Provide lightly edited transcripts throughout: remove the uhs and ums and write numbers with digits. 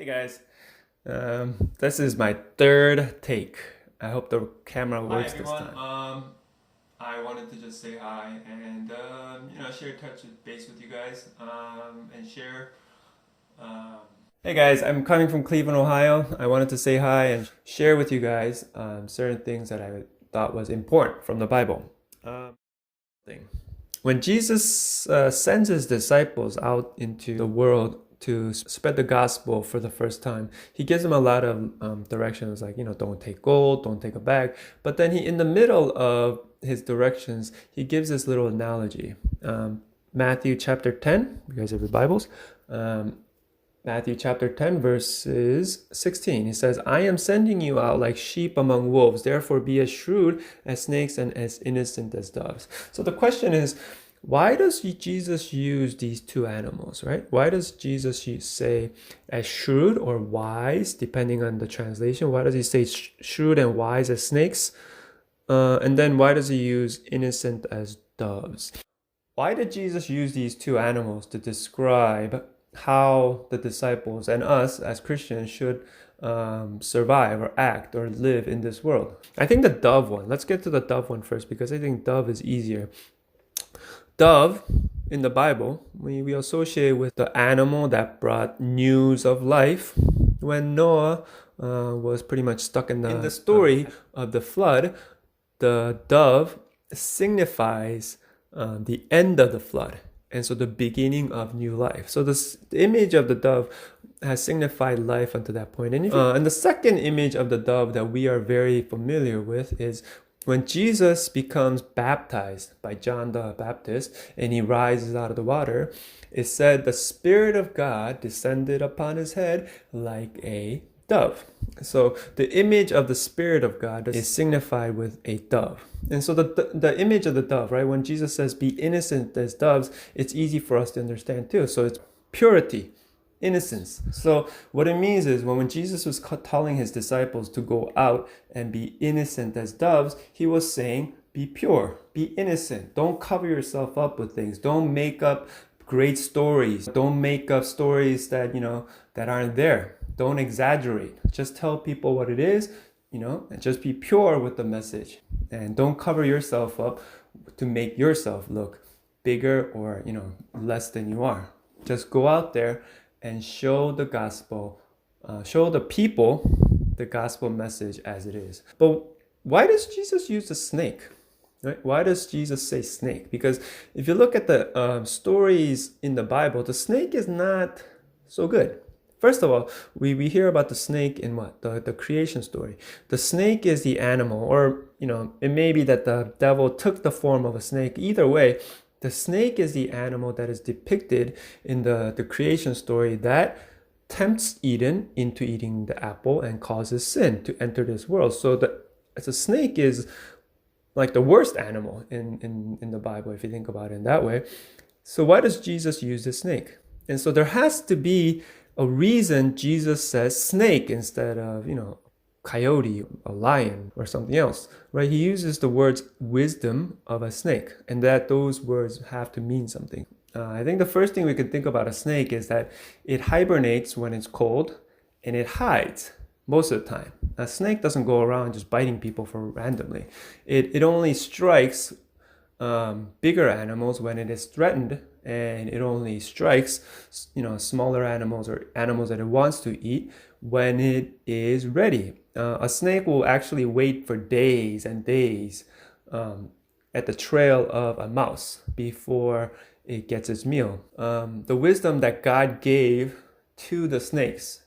Hey guys, this is my third take. I hope the camera works this time. I wanted to just say hi and share touch base with you guys and share. Um, Hey guys, I'm coming from Cleveland, Ohio. I wanted to say hi and share with you guys certain things that I thought was important from the Bible. Thing. When Jesus sends his disciples out into the world to spread the gospel for the first time, he gives them a lot of directions, like, don't take gold, don't take a bag. But then in the middle of his directions, he gives this little analogy. Matthew chapter 10, you guys have your Bibles. Matthew chapter 10, verses 16. He says, I am sending you out like sheep among wolves. Therefore, be as shrewd as snakes and as innocent as doves. So the question is, why does Jesus use these two animals, right? Why does Jesus say as shrewd or wise, depending on the translation? Why does he say shrewd and wise as snakes? And then why does he use innocent as doves? Why did Jesus use these two animals to describe how the disciples and us as Christians should survive or act or live in this world? I think the dove one, let's get to the dove one first, because I think dove is easier. Dove in the Bible, we associate with the animal that brought news of life when Noah was pretty much stuck in the story of the flood. The dove signifies the end of the flood, and so the beginning of new life. So the image of the dove has signified life until that point. And the second image of the dove that we are very familiar with is when Jesus becomes baptized by John the Baptist and he rises out of the water. It said the Spirit of God descended upon his head like a dove. So the image of the Spirit of God is signified with a dove. And so the image of the dove, right? When Jesus says, be innocent as doves, it's easy for us to understand too. So it's purity, innocence. So what it means is when Jesus was telling his disciples to go out and be innocent as doves, he was saying, be pure, be innocent. Don't cover yourself up with things. Don't make up great stories. Don't make up stories that, that aren't there. Don't exaggerate. Just tell people what it is, and just be pure with the message. And don't cover yourself up to make yourself look bigger or, less than you are. Just go out there and show the gospel, show the people the gospel message as it is. But why does Jesus use a snake? Right? Why does Jesus say snake? Because if you look at the stories in the Bible, the snake is not so good. First of all, we hear about the snake in what? The creation story. The snake is the animal, or, it may be that the devil took the form of a snake. Either way, the snake is the animal that is depicted in the creation story that tempts Eden into eating the apple and causes sin to enter this world. So the snake is like the worst animal in the Bible, if you think about it in that way. So why does Jesus use the snake? And so there has to be a reason Jesus says snake instead of, coyote, a lion, or something else, right? He uses the words wisdom of a snake, and that those words have to mean something. I think the first thing we can think about a snake is that it hibernates when it's cold, and it hides most of the time. A snake doesn't go around just biting people for randomly. It only strikes bigger animals when it is threatened, and it only strikes smaller animals or animals that it wants to eat when it is ready. A snake will actually wait for days and days at the trail of a mouse before it gets its meal. The wisdom that God gave to the snakes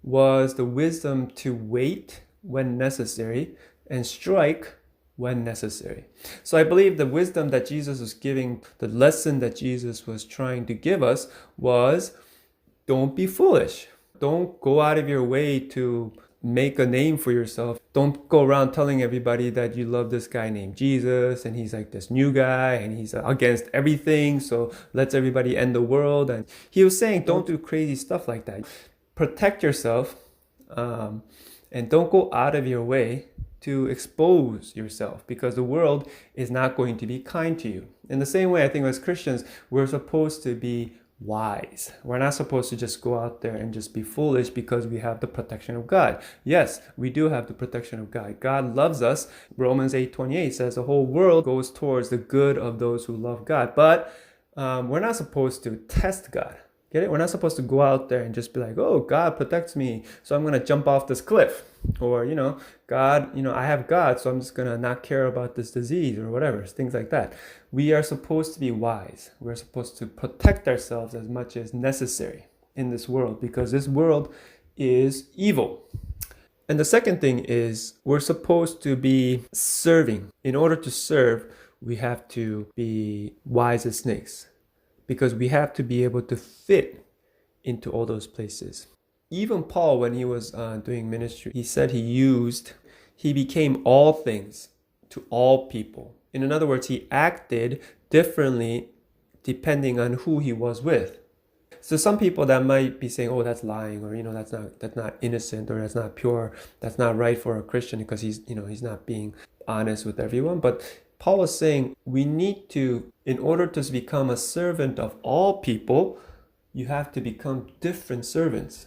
was the wisdom to wait when necessary and strike when necessary. So I believe the wisdom that Jesus was giving, the lesson that Jesus was trying to give us was, don't be foolish. Don't go out of your way to make a name for yourself. Don't go around telling everybody that you love this guy named Jesus and he's like this new guy and he's against everything, so let's everybody end the world. And he was saying, don't do crazy stuff like that. Protect yourself and don't go out of your way to expose yourself, because the world is not going to be kind to you. In the same way, I think as Christians, we're supposed to be wise. We're not supposed to just go out there and just be foolish because we have the protection of God. Yes, we do have the protection of God. God loves us. Romans 8:28 says the whole world goes towards the good of those who love God. But we're not supposed to test God. Get it? We're not supposed to go out there and just be like, oh, God protects me, so I'm going to jump off this cliff. Or, God, I have God, so I'm just going to not care about this disease or whatever, things like that. We are supposed to be wise. We're supposed to protect ourselves as much as necessary in this world because this world is evil. And the second thing is we're supposed to be serving. In order to serve, we have to be wise as snakes because we have to be able to fit into all those places. Even Paul, when he was doing ministry, he said he became all things to all people. In other words, he acted differently depending on who he was with. So some people that might be saying, oh, that's lying, or, that's not innocent, or that's not pure, that's not right for a Christian because he's not being honest with everyone. But Paul was saying we need to, in order to become a servant of all people, you have to become different servants.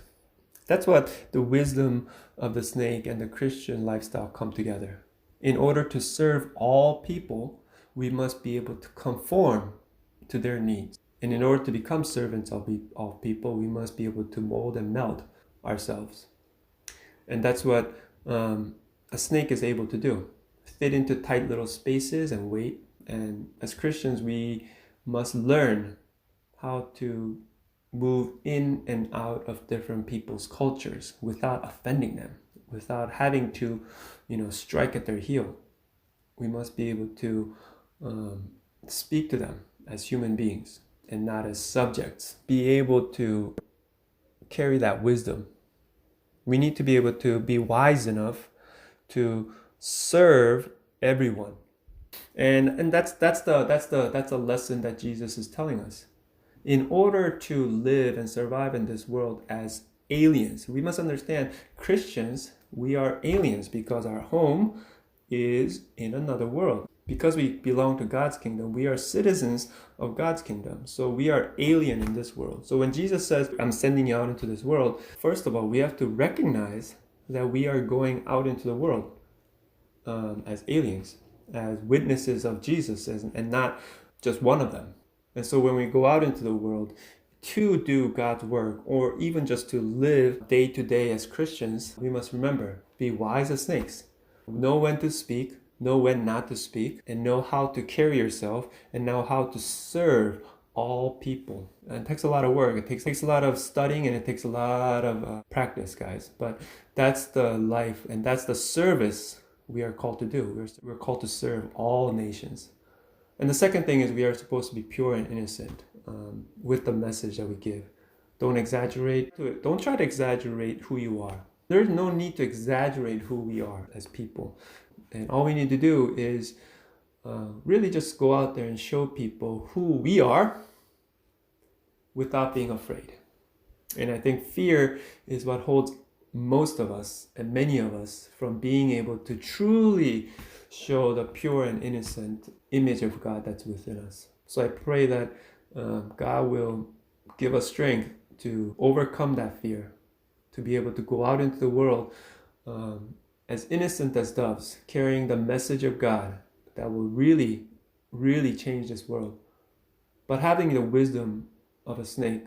That's what the wisdom of the snake and the Christian lifestyle come together. In order to serve all people, we must be able to conform to their needs. And in order to become servants of all people, we must be able to mold and meld ourselves. And that's what a snake is able to do. Fit into tight little spaces and wait. And as Christians, we must learn how to move in and out of different people's cultures without offending them, without having to, strike at their heel. We must be able to speak to them as human beings and not as subjects. Be able to carry that wisdom. We need to be able to be wise enough to serve everyone. And that's the lesson that Jesus is telling us. In order to live and survive in this world as aliens, we must understand Christians, we are aliens because our home is in another world. Because we belong to God's kingdom, we are citizens of God's kingdom. So we are alien in this world. So when Jesus says, I'm sending you out into this world, first of all, we have to recognize that we are going out into the world as aliens, as witnesses of Jesus, and not just one of them. And so when we go out into the world to do God's work, or even just to live day to day as Christians, we must remember, be wise as snakes. Know when to speak, know when not to speak, and know how to carry yourself, and know how to serve all people. And it takes a lot of work. It takes a lot of studying, and it takes a lot of practice, guys. But that's the life, and that's the service we are called to do. We're called to serve all nations. And the second thing is we are supposed to be pure and innocent with the message that we give. Don't exaggerate. Don't try to exaggerate who you are. There's no need to exaggerate who we are as people. And all we need to do is really just go out there and show people who we are without being afraid. And I think fear is what holds most of us and many of us from being able to truly show the pure and innocent image of God that's within us. So I pray that God will give us strength to overcome that fear, to be able to go out into the world as innocent as doves, carrying the message of God that will really, really change this world, but having the wisdom of a snake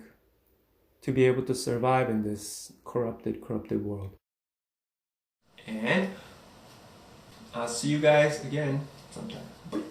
to be able to survive in this corrupted world. And I'll see you guys again sometime.